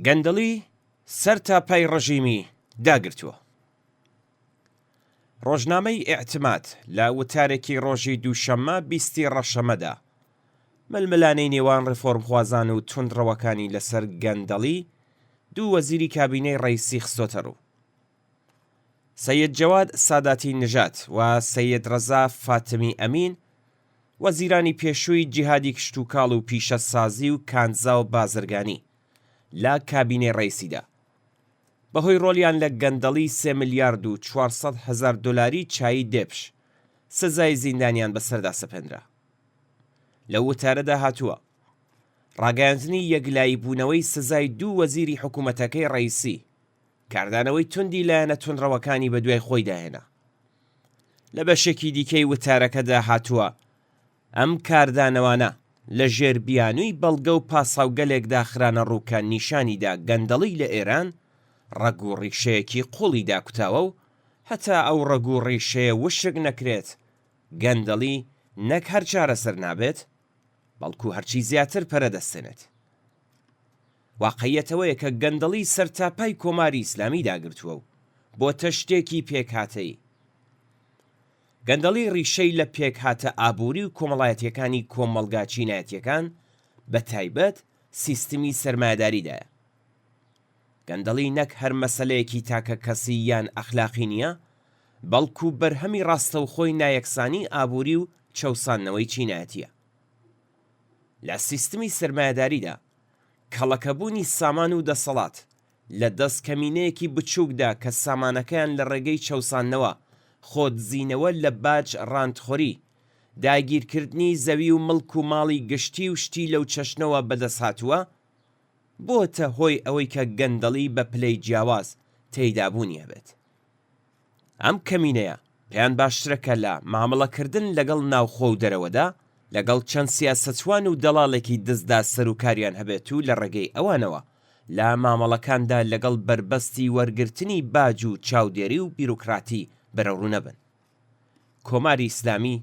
گەندەڵی سەر تاپای ڕەژیمی داگرتووە. ڕۆژنامەی ئیعتماد لە وتارێکی ڕۆژی دووشەممە 20 ڕەشەمەدا ململانەی نێوان ڕێفۆرمخوازان و توندڕەوەکانی لەسەر گەندەڵی دوو وەزیری کابینەی ڕەیسی خستۆتە ڕوو. سەید جەواد ساداتی نژات و سەید ڕەزا فاتمی ئەمین وەزیرانی پێشووی جیهادی کشتوکاڵ و پیشەسازی و کانزا و بازرگانی لە کابینەی ڕەیسیدا بەهۆی ڕۆلیان لە گەندەڵی 3 ملیارد و 400 هزار دۆلاری چایی دێپش سزای زیندانیان بەسەردا سەپێنرا. لە وتارەدا هاتووە ڕاگەیاندنی یەکلایی بوونەوەی سزای دوو وەزیری حکوومەتەکەی ڕەیسی کاردانەوەی توندی لایەنە توندڕەوەکانی بە دوای خۆی داهێنا. لە بەشێکی دیکەی وتارەکەدا هاتووە ئەم کاردانەوانە لە ژێر بیانووی بەڵگە و پاساوگەلێکدا خرانە ڕووکە نیشانیدا گەندەڵی لە ئێران ڕەگ و ڕیشەیەکی قوڵی داکوتاوە و هەتا ئەو ڕەگ و ڕیشەیە وشک نەکرێت گەندەڵی نەک هەر چارەسەر نابێت بەڵکو هەرچی زیاتر پەرەدەستێنێت. واقعیەتەوەیە کە گەندەڵی سەرتاپای کۆماری ئیسلامی داگرتووە و بۆتە شتێکی پێکهاتەیی. گەندەڵی ڕیشەی لە پێکهاتە ئابووری و کۆمەڵایەتیەکانی کۆمەڵگا چینایەتیەکان بە تایبەت سیستمی سەرمایەداریدایە. گەندەڵی نەک هەر مەسەلەیەکی تاکە کەسی یان ئەخلاقی نییە بەڵکو بەرهەمی ڕاستەوخۆی نایەکسانی ئابووری و چەوسانەوەی چینایەتیە. لە سیستمی سەرمایەداریدا کەڵەکەبوونی سامان و دەسەڵات لە دەست کەمینەیەکی بچووکدا کە سامانەکەیان لە ڕێگەی چەوسانەوە خۆتزیینەوە لە باج ڕاندخۆری داگیرکردنی زەوی و مڵک و ماڵی گشتی و شتی لەو چەشنەوە بەدەست هاتووە بۆتە هۆی ئەوەی کە گەندەڵی بە پلەی جیاواز تێیدابوونیە بێت. ئەم کەمینەیە پێیان باشترەکە لە مامەڵەکردن لەگەڵ ناوخۆ و دەرەوەدا لەگەڵ چەند سیاسەتوان و دەڵاڵێکی دزدا سەرۆکاریان هەبێت و لە ڕێگەی ئەوانەوە لە مامەڵەکاندا لەگەڵ بربەستی وەرگرتنی باج و چاودێری و بیرۆکراتی بەرەڕوو نەبن. کۆماری ئیسلامی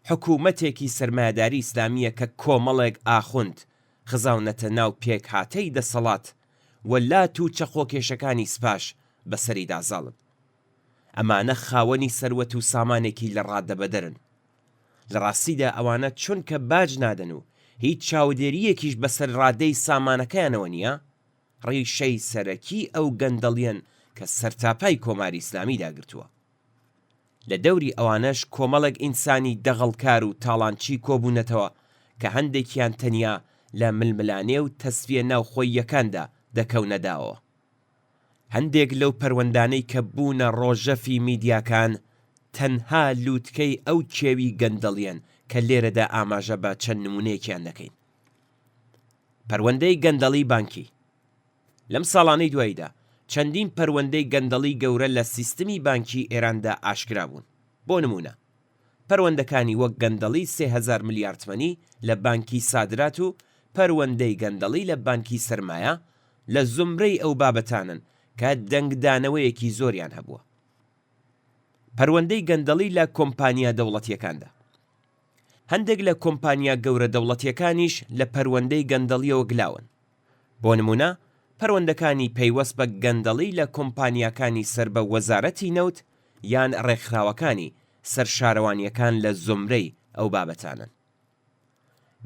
حکوومەتێکی سەرمایەداری ئیسلامیە کە کۆمەڵێک ئاخوند خزاونەتە ناو پێکهاتەی دەسەڵات وەلات و چەقۆکێشەکانی سپاش بەسەری دازاڵن. ئەمانە خاوەنی سەروەت و سامانێکی لە ڕادەبەدەرن. لە ڕاستیدا ئەوانە چونکە باج نادەن و هیچ چاودێریەکیش بەسەر ڕادەی سامانەکەیانەوە نییە ڕیشەی سەرەکی ئەو گەندەڵیان کە سەرتاپای کۆماری ئیسلامی داگرتووە. لە دەوری ئەوانەش کۆمەڵێک ئینسانی دەغەڵکار و تاڵانچی کۆبوونەتەوە کە هەندێکیان تەنیا لە ململانێ و تەسویە ناوخۆییەکاندا دەکەونەداوە. هەندێک لەو پەروەندانەی کە بوونە ڕۆژەفی میدیاکان تەنها لووتکەی ئەو کێوی گەندەڵیان کە لێرەدا ئاماژە بە چەند نمونەیەکیان دەکەین. پەروەندەی گەندەڵی بانکی لەم ساڵانەی دواییدا چەندین پەروەندەی گەندەڵی گەورە لە سیستمی بانکی ئێراندا ئاشکرا بوون. بۆ نمونە پەروەندەکانی وەک گەندەڵی 3000 ملیارد تمەنی لە بانکی سادرات و پەروەندەی گەندەڵی لە بانکی سەرمایە لە زومرەی ئەو بابەتانن کە دەنگدانەوەیەکی زۆریان هەبووە. پەروەندەی گەندەڵی لە کۆمپانیا دەوڵەتیەکاندا هەندێک لە کۆمپانیا گەورە دەوڵەتیەکانیش لە پەروەندەی گەندەڵیەوە گلاون. بۆ نمونە پەروەندەکانی پەیوەست بە گەندەڵی لە کۆمپانیاکانی سەر بە وەزارەتی نەوت یان ڕێکخراوەکانی سەرشارەوانیەکان لە زومرەی ئەو بابەتانن.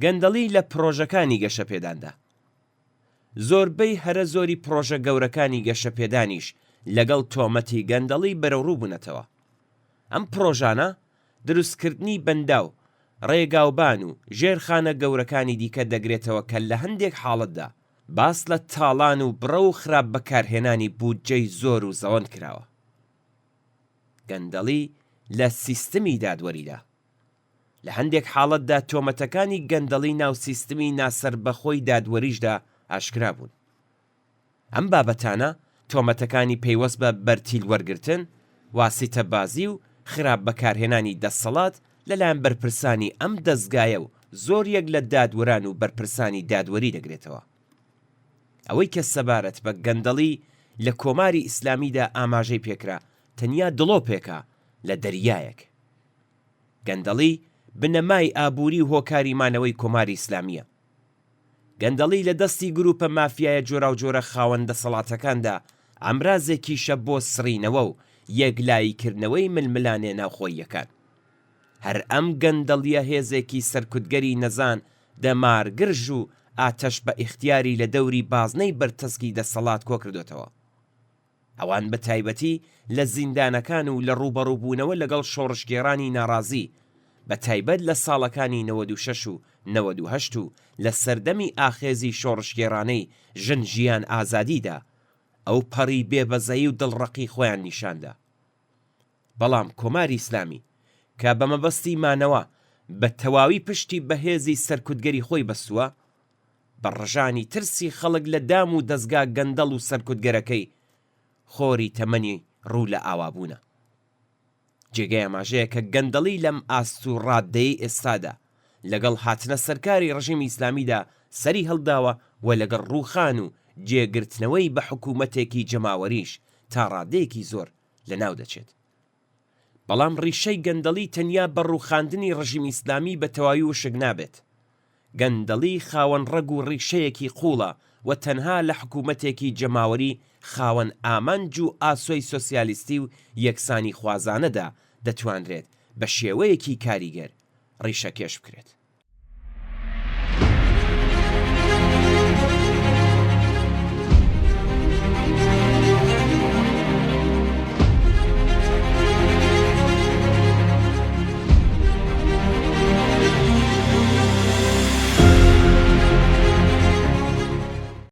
گەندەڵی لە پرۆژەکانی گەشەپێداندا زۆربەی هەرە زۆری پرۆژە گەورەکانی گەشەپێدانیش لەگەڵ تۆمەتی گەندەڵی بەرەوڕوو بوونەتەوە. ئەم پرۆژانە دروستکردنی بەنداو ڕێگاوبان و ژێرخانە گەورەکانی دیکە دەگرێتەوە کە لە هەندێک حاڵەتدا باس لە تاڵان و بڕە و خراپ بەکارهێنانی بودجەی زۆر و زەوەند کراوە. گەندەڵی لە سیستمی دادوەریدا لە هەندێک حاڵەتدا تۆمەتەکانی گەندەڵی ناو سیستمی ناسەربەخۆی دادوەریشدا ئاشکرا بوون. ئەم بابەتانە تۆمەتەکانی پەیوەست بە بەرتیل وەرگرتن، واسیتە بازی و خراپ بەکارهێنانی دەسەڵات لەلایەن بەرپرسانی ئەم دەستگایە و زۆر یەک لە دادوەران و بەرپرسانی دادوەری دەگرێتەوە. ئەوەی کە سەبارەت بە گەندەڵی لە کۆماری ئیسلامیدا ئاماژەی پێکرا تەنیا دڵۆپێکە لە دەریایەک. گەندەڵی بنەمای ئابووری و هۆکاریمانەوەی کۆماری ئیسلامیە. گەندەڵی لە دەستی گروپە مافیایە جۆرا و جۆرە خاوەندە سەڵاتەکاندا ئەمرازێکیشە بۆ سڕینەوە و یەکلاییکردنەوەی ململانێ ناوخۆییەکان. هەر ئەم گەندەڵیە هێزێکی سەرکوتگەری نەزان دەمارگرژ و ئاتەش بە ئیختیاری لە دەوری بازنەی بەرتەسکی دەسەڵات کۆ کردوتەوە. ئەوان بە تایبەتی لە زیندانەکان و لە ڕوبەڕووبوونەوە لەگەڵ شۆڕشگێڕانی ناڕازی بە تایبەت لە ساڵەکانی 96 و 98 و لە سەردەمی ئاخێزی شۆڕشگێڕانەی ژن ژیان ئازادیدا ئەو پەڕی بێبەزایی و دڵڕەقی خۆیان نیشاندا. بەڵام کۆماری ئیسلامی کە بە مەبەستی مانەوە بە تەواوی پشتی بەهێزی سەرکوتگەری خۆی بەستووە، بە ڕژانی ترسی خەڵک لە دام و دەستگا گەندەڵ و سەرکوتگەرەکەی خۆری تەمەنی ڕوو لە ئاوابوونە. جێگای ئاماژەیە کە گەندەڵی لەم ئاست و ڕاددەی ئێستادا لەگەڵ هاتنە سەرکاری ڕژیمی ئیسلامیدا سەری هەڵداوە و لەگەڵ ڕووخان و جێگرتنەوەی بە حکوومەتێکی جەماوەریش تا ڕادەیەکی زۆر لە ناو دەچێت. بەڵام ڕیشەی گەندەڵی تەنیا بە ڕووخاندنی ڕژیمی ئیسلامی بە تەواوی وشک نابێت. گەندەڵی خاوەن ڕەگ و ڕیشەیەکی قوڵە و تەنها لە حکوومەتێکی جەماوەری خاوەن ئامانج و ئاسۆی سۆسیالیستی و یەکسانی خوازانەدا دەتوانرێت بە شێوەیەکی کاریگەر ڕیشەکێش بکرێت.